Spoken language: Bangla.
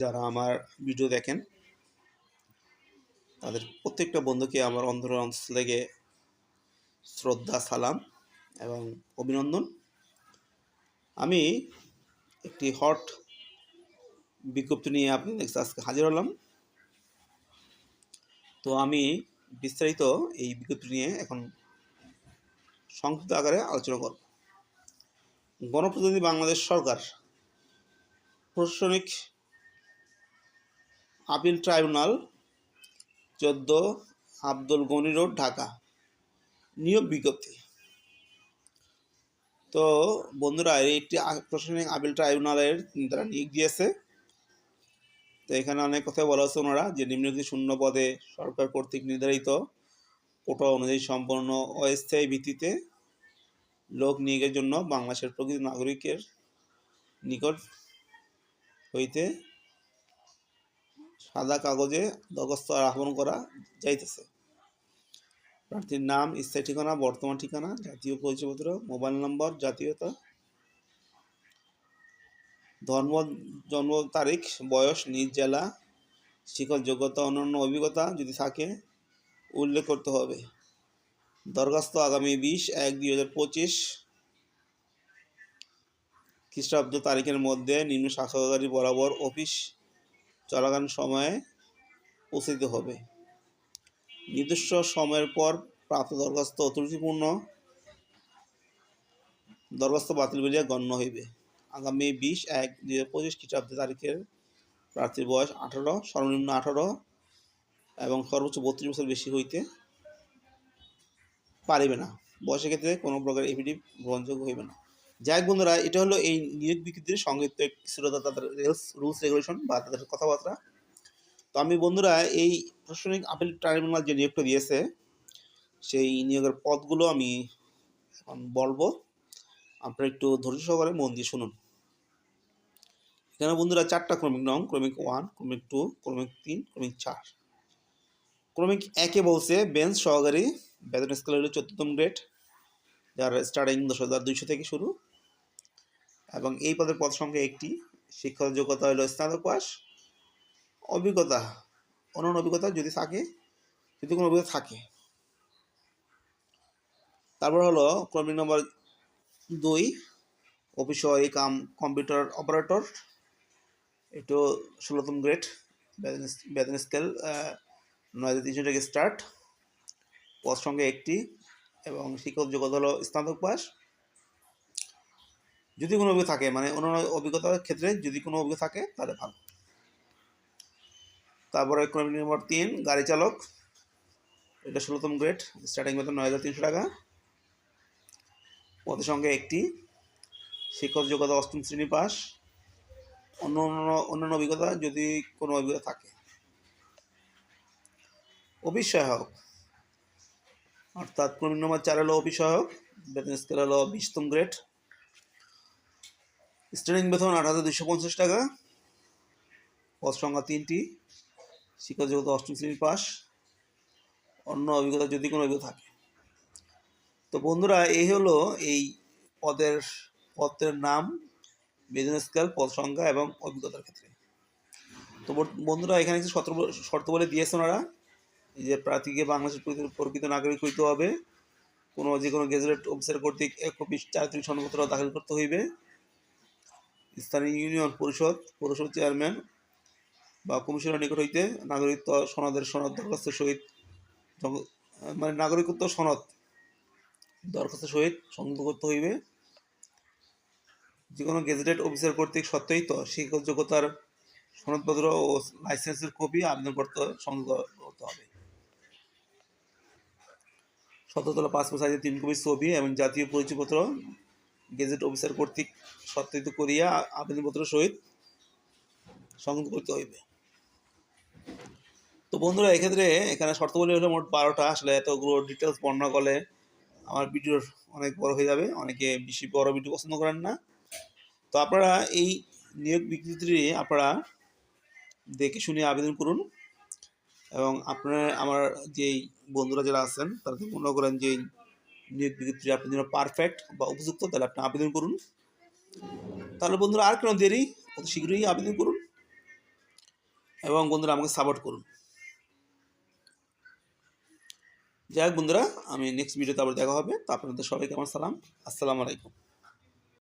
যারা আমার ভিডিও দেখেন তাদের প্রত্যেকটা বন্ধুকে আমার অন্তরের অন্তঃস্থল থেকে শ্রদ্ধা, সালাম এবং অভিনন্দন। আমি একটি হট বিজ্ঞপ্তি নিয়ে আপনাদের কাছে আজকে হাজির হলাম। তো আমি বিস্তারিত এই বিজ্ঞপ্তি নিয়ে এখন সংক্ষিপ্ত আকারে আলোচনা করব। গণপ্রজাতন্ত্রী বাংলাদেশ সরকার প্রশাসনিক appeal tribunal 14 Abdul Gani road, Dhaka. নিয়োগ বিজ্ঞপ্তি। তো বন্ধুরা, একটি প্রশাসনিক আপিল ট্রাইব্যুনালের তারা নিয়োগ দিয়েছে। তো এখানে অনেক কথা বলা হচ্ছে ওনারা যে নিম্নলিখিত শূন্য পদে সরকার কর্তৃক নির্ধারিত কোটা অনুযায়ী সম্পন্ন অস্থায়ী ভিত্তিতে লোক নিয়োগের জন্য বাংলাদেশের প্রকৃত নাগরিকের নিকট হইতে সাদা কাগজে দরখাস্ত আহ্বান করা যাইতেছে। প্রার্থীর নাম, স্থায়ী ঠিকানা, বর্তমান ঠিকানা, জাতীয় পরিচয়পত্র, মোবাইল নম্বর, জাতীয়তা, ধর্ম, জন্ম তারিখ, বয়স, নিজ জেলা, শিক্ষক যোগ্যতা, অন্যান্য অভিজ্ঞতা যদি থাকে উল্লেখ করতে হবে। দরখাস্ত আগামী 20/1/2025 খ্রিস্টাব্দ তারিখের মধ্যে নিম্ন শাখাগারী বরাবর অফিস চলাকালীন সময়ে পৌঁছাতে হবে। নির্দিষ্ট সময়ের পর প্রাপ্ত দরখাস্ত ত্রুটিপূর্ণ দরখাস্ত বাতিল বলিয়া গণ্য হইবে। আগামী 20/1/2025 খ্রিস্টাব্দ তারিখের প্রার্থীর বয়স 18, সর্বনিম্ন 18 এবং সর্বোচ্চ 32 বছর বেশি হইতে পারিবে না। বয়সের ক্ষেত্রে কোনো প্রকার এফিডেভিট গ্রহণযোগ্য হইবে না। যাই বন্ধুরা, এটা হলো এই নিয়োগ বিজ্ঞপ্তির সংক্ষিপ্ত কিছুটা তাদের রুলস রেগুলেশন বা তাদের কথাবার্তা। তো আমি বন্ধুরা এই প্রশাসনিক আপিল ট্রাইব্যুনাল যে নিয়োগটা দিয়েছে সেই নিয়োগের পদগুলো আমি এখন বলবো, আপনারা একটু ধৈর্য সহকারে মন দিয়ে শুনুন। এখানে বন্ধুরা 4টা ক্রমিক নং: ক্রমিক 1, ক্রমিক 2, ক্রমিক 3, ক্রমিক 4। ক্রমিক 1-এ বলছে বেঞ্চ সহকারী, বেতন স্কেল হলো 14তম গ্রেড, যার স্টার্টিং 10,200 থেকে শুরু, এবং এই পদের পদ সংখ্যা 1টি। শিক্ষাগত যোগ্যতা হলো স্নাতক পাস। অভিজ্ঞতা, অন্যান্য অভিজ্ঞতা যদি থাকে, যদি কোনো অভিজ্ঞতা থাকে। তারপর হলো ক্রমিক নম্বর 2, অফিস সহকারী কাম কম্পিউটার অপারেটর, একটু 16তম গ্রেড, বেতন স্কেল 9,300 থেকে স্টার্ট, পদ সংখ্যা 1টি এবং শিক্ষক যোগ্যতা হলো স্নাতক পাস। যদি কোনো অভিজ্ঞতা থাকে, মানে অন্যান্য অভিজ্ঞতার ক্ষেত্রে যদি কোনো অভিজ্ঞতা থাকে তাহলে ভালো। তারপরে ক্রমিক নম্বর 3, গাড়ি চালক, এটা 16তম গ্রেড, স্টার্টিং বেতন 9,300 টাকা, পদের সংখ্যা 1টি, শিক্ষক যোগ্যতা 8ম শ্রেণী পাস, অন্যান্য অভিজ্ঞতা যদি কোনো অভিজ্ঞতা থাকে। অফিস সহায়ক, অর্থাৎ ক্রমিক নম্বর 4 হলো অফিস সহায়ক, বেতন স্কেল হলো 20তম গ্রেড, স্টার্টিং বেতন 8,250 টাকা, পদ সংখ্যা 3টি, শিক্ষক যোগ্যতা 8ম শ্রেণী পাস, অন্য অভিজ্ঞতা যদি কোনো অভিজ্ঞতা থাকে। তো বন্ধুরা, এই হলো এই পদের নাম, বেতন স্কেল, পদ সংখ্যা এবং অভিজ্ঞতার ক্ষেত্রে। তো বন্ধুরা, এখানে কিছু শর্ত বলে দিয়েছে ওনারা, এই যে প্রার্থীকে বাংলাদেশের প্রকৃত নাগরিক হইতে হবে, যে কোনো গেজেটেড অফিসার কর্তৃক 1 কপি চারিত্রিক সনদপত্র দাখিল করতে হইবে, স্থানীয় ইউনিয়ন পরিষদ, পৌরসভার চেয়ারম্যান বা কমিশনের নিকট হইতে নাগরিকত্ব সনদের সনদ দরখাস্তের সহিত, মানে নাগরিকত্ব সনদ দরখাস্তের সহিত সংযুক্ত করতে হইবে, যে কোনো গেজেটেড অফিসার কর্তৃক সত্যায়িত শিক্ষক যোগ্যতার সনদপত্র ও লাইসেন্সের কপি আবেদনপত্র সংযুক্ত করতে হবে, সতেরোতলা পাসপোর্ট সাইজের 3 কপি ছবি এবং জাতীয় পরিচয়পত্র গেজেট অফিসার কর্তৃক সত্যায়িত করিয়া আবেদনপত্র সহিত সংযুক্ত করতে হইবে। তো বন্ধুরা, এক্ষেত্রে এখানে শর্তাবলী হলো মোট 12টা। আসলে এতগুলো ডিটেলস বর্ণনা করলে আমার ভিডিওর অনেক বড় হয়ে যাবে, অনেকে বেশি বড় ভিডিও পছন্দ করেন না। তো আপনারা এই নিয়োগ বিজ্ঞপ্তিটি আপনারা দেখে শুনে আবেদন করুন, এবং আপনারা আমার যেই বন্ধুরা যারা আছেন তাদের মনে করেন যে নিয়োগ বিজ্ঞপ্তি আপনার জন্য পারফেক্ট বা উপযুক্ত, তাহলে আপনি আবেদন করুন। তাহলে বন্ধুরা, আর কেন দেরি, অত শীঘ্রই আবেদন করুন। এবং বন্ধুরা আমাকে সাপোর্ট করুন। যাই হোক বন্ধুরা, আমি নেক্সট ভিডিওতে আবার দেখা হবে। তো আপনাদের সবাইকে আমার সালাম। আসসালামু আলাইকুম।